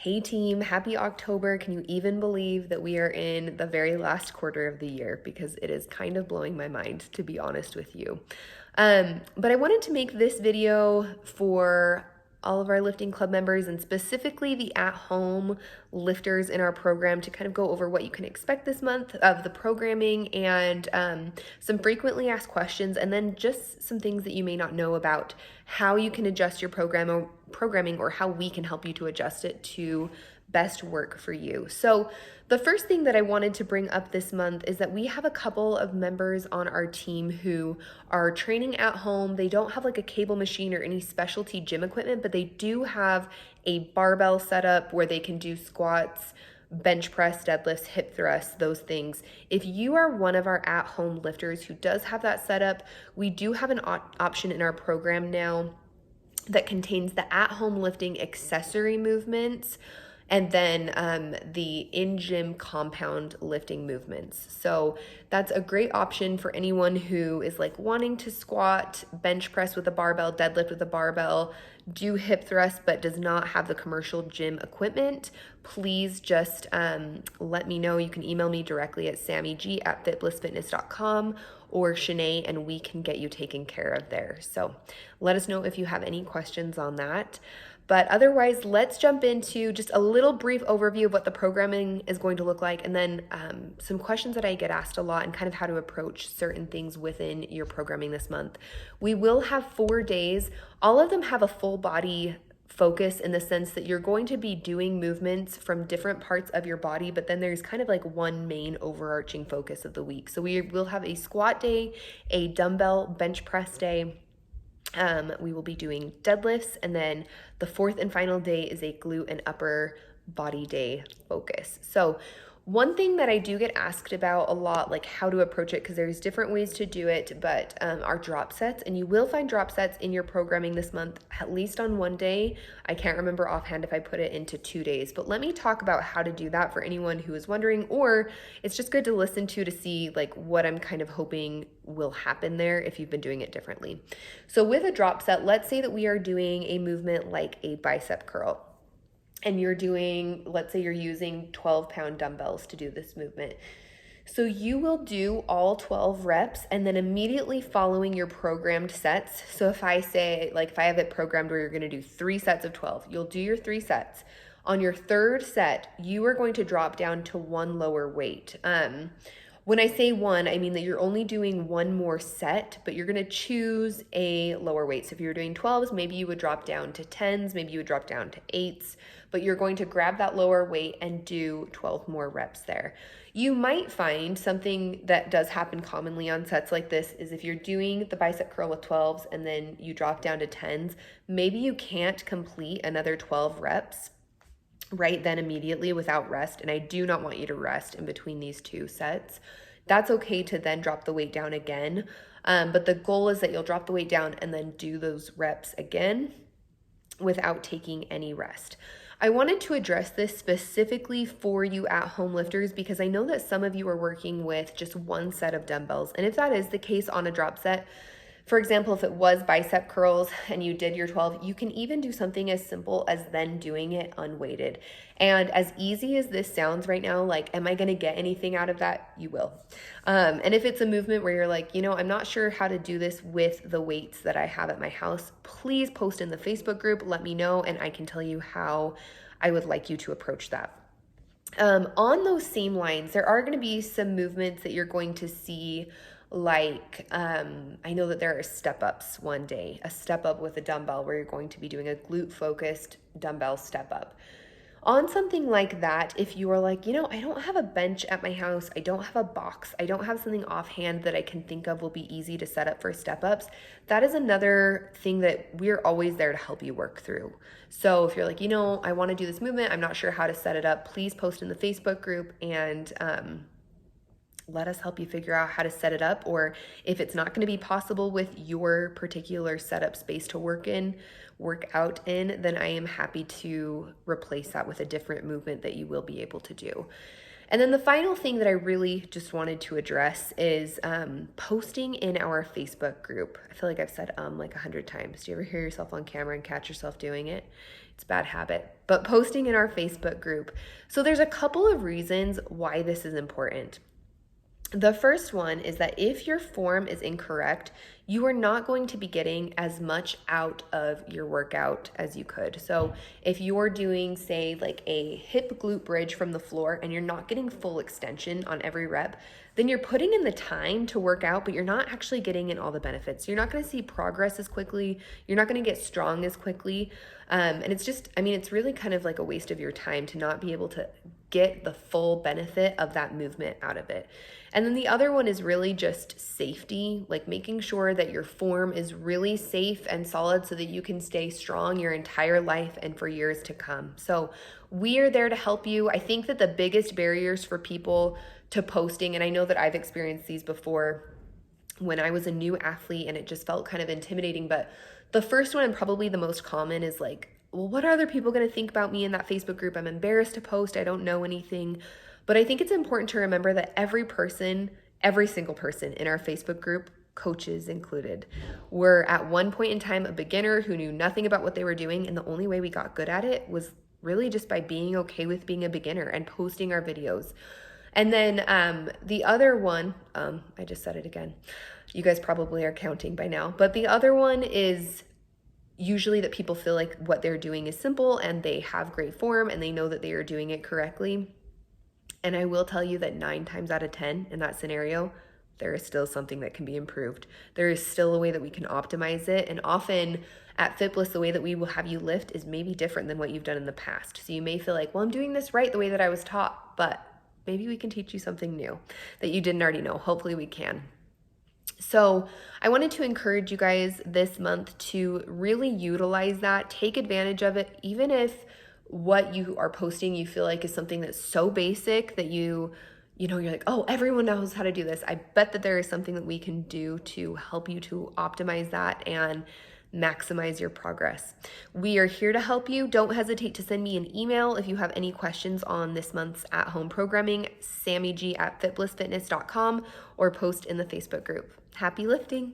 Hey team, happy October. Can you even believe that we are in the very last quarter of the year? Because it is kind of blowing my mind, to be honest with you. But I wanted to make this video for all of our lifting club members and specifically the at-home lifters in our program to kind of go over what you can expect this month of the programming and some frequently asked questions, and then just some things that you may not know about how you can adjust your programming or how we can help you to adjust it to best work for you. So the first thing that I wanted to bring up this month is that we have a couple of members on our team who are training at home. They don't have like a cable machine or any specialty gym equipment, but they do have a barbell setup where they can do squats, bench press, deadlifts, hip thrusts, those things. If you are one of our at-home lifters who does have that setup, we do have an option in our program now that contains the at-home lifting accessory movements and then the in-gym compound lifting movements. So that's a great option for anyone who is like wanting to squat, bench press with a barbell, deadlift with a barbell, do hip thrust, but does not have the commercial gym equipment. Please just let me know. You can email me directly at sammyg@fitblissfitness.com or Shanae, and we can get you taken care of there. So let us know if you have any questions on that. But otherwise, let's jump into just a little brief overview of what the programming is going to look like, and then some questions that I get asked a lot and kind of how to approach certain things within your programming this month. We will have 4 days. All of them have a full body focus in the sense that you're going to be doing movements from different parts of your body, but then there's kind of like one main overarching focus of the week. So we will have a squat day, a dumbbell bench press day. We will be doing deadlifts, and then the fourth and final day is a glute and upper body day focus. So one thing that I do get asked about a lot, like how to approach it, because there's different ways to do it, but are drop sets, and you will find drop sets in your programming this month, at least on one day. I can't remember offhand if I put it into 2 days, but let me talk about how to do that for anyone who is wondering, or it's just good to listen to see like what I'm kind of hoping will happen there if you've been doing it differently. So with a drop set, let's say that we are doing a movement like a bicep curl, and you're doing, let's say you're using 12-pound dumbbells to do this movement. So you will do all 12 reps and then immediately following your programmed sets. So if I say, like if I have it programmed where you're gonna do 3 sets of 12, you'll do your 3 sets. On your 3rd set, you are going to drop down to 1 lower weight. When I say 1, I mean that you're only doing 1 more set, but you're gonna choose a lower weight. So if you're doing 12s, maybe you would drop down to 10s, maybe you would drop down to 8s, but you're going to grab that lower weight and do 12 more reps there. You might find something that does happen commonly on sets like this is if you're doing the bicep curl with 12s and then you drop down to 10s, maybe you can't complete another 12 reps right then immediately without rest, and I do not want you to rest in between these 2 sets. That's okay to then drop the weight down again, but the goal is that you'll drop the weight down and then do those reps again without taking any rest. I wanted to address this specifically for you at-home lifters because I know that some of you are working with just 1 set of dumbbells, and if that is the case on a drop set, for example, if it was bicep curls and you did your 12, you can even do something as simple as then doing it unweighted. And as easy as this sounds right now, like, am I gonna get anything out of that? You will. And if it's a movement where you're like, you know, I'm not sure how to do this with the weights that I have at my house, please post in the Facebook group, let me know, and I can tell you how I would like you to approach that. On those same lines, there are gonna be some movements that you're going to see, like I know that there are step ups one day, a step up with a dumbbell where you're going to be doing a glute focused dumbbell step up. On something like that, if you are like, you know, I don't have a bench at my house, I don't have a box, I don't have something offhand that I can think of will be easy to set up for step ups, that is another thing that we're always there to help you work through. So if you're like, you know, I want to do this movement, I'm not sure how to set it up, please post in the Facebook group and let us help you figure out how to set it up. Or if it's not going to be possible with your particular setup space to work out in, then I am happy to replace that with a different movement that you will be able to do. And then the final thing that I really just wanted to address is posting in our Facebook group. I feel like I've said like 100 times. Do you ever hear yourself on camera and catch yourself doing it? It's a bad habit, but posting in our Facebook group. So there's a couple of reasons why this is important. The first one is that if your form is incorrect, you are not going to be getting as much out of your workout as you could. So if you're doing, say, like a hip glute bridge from the floor and you're not getting full extension on every rep, then you're putting in the time to work out, but you're not actually getting in all the benefits. You're not going to see progress as quickly. You're not going to get strong as quickly. And it's just, I mean, it's really kind of like a waste of your time to not be able to get the full benefit of that movement out of it. And then the other one is really just safety, like making sure that your form is really safe and solid so that you can stay strong your entire life and for years to come. So we are there to help you. I think that the biggest barriers for people to posting, and I know that I've experienced these before when I was a new athlete and it just felt kind of intimidating, but the first one and probably the most common is like, well, what are other people going to think about me in that Facebook group? I'm embarrassed to post. I don't know anything. But I think it's important to remember that every single person in our Facebook group, coaches included, were at one point in time a beginner who knew nothing about what they were doing. And the only way we got good at it was really just by being okay with being a beginner and posting our videos. And then the other one, I just said it again. You guys probably are counting by now. But the other one is usually that people feel like what they're doing is simple and they have great form and they know that they are doing it correctly. And I will tell you that 9 times out of 10 in that scenario, there is still something that can be improved. There is still a way that we can optimize it. And often at FitBliss, the way that we will have you lift is maybe different than what you've done in the past. So you may feel like, well, I'm doing this right the way that I was taught, but maybe we can teach you something new that you didn't already know. Hopefully we can. So I wanted to encourage you guys this month to really utilize that, take advantage of it, even if what you are posting you feel like is something that's so basic that you're like, oh, everyone knows how to do this. I bet that there is something that we can do to help you to optimize that and maximize your progress. We are here to help you. Don't hesitate to send me an email if you have any questions on this month's at-home programming, sammyg@fitblissfitness.com, or post in the Facebook group. Happy lifting.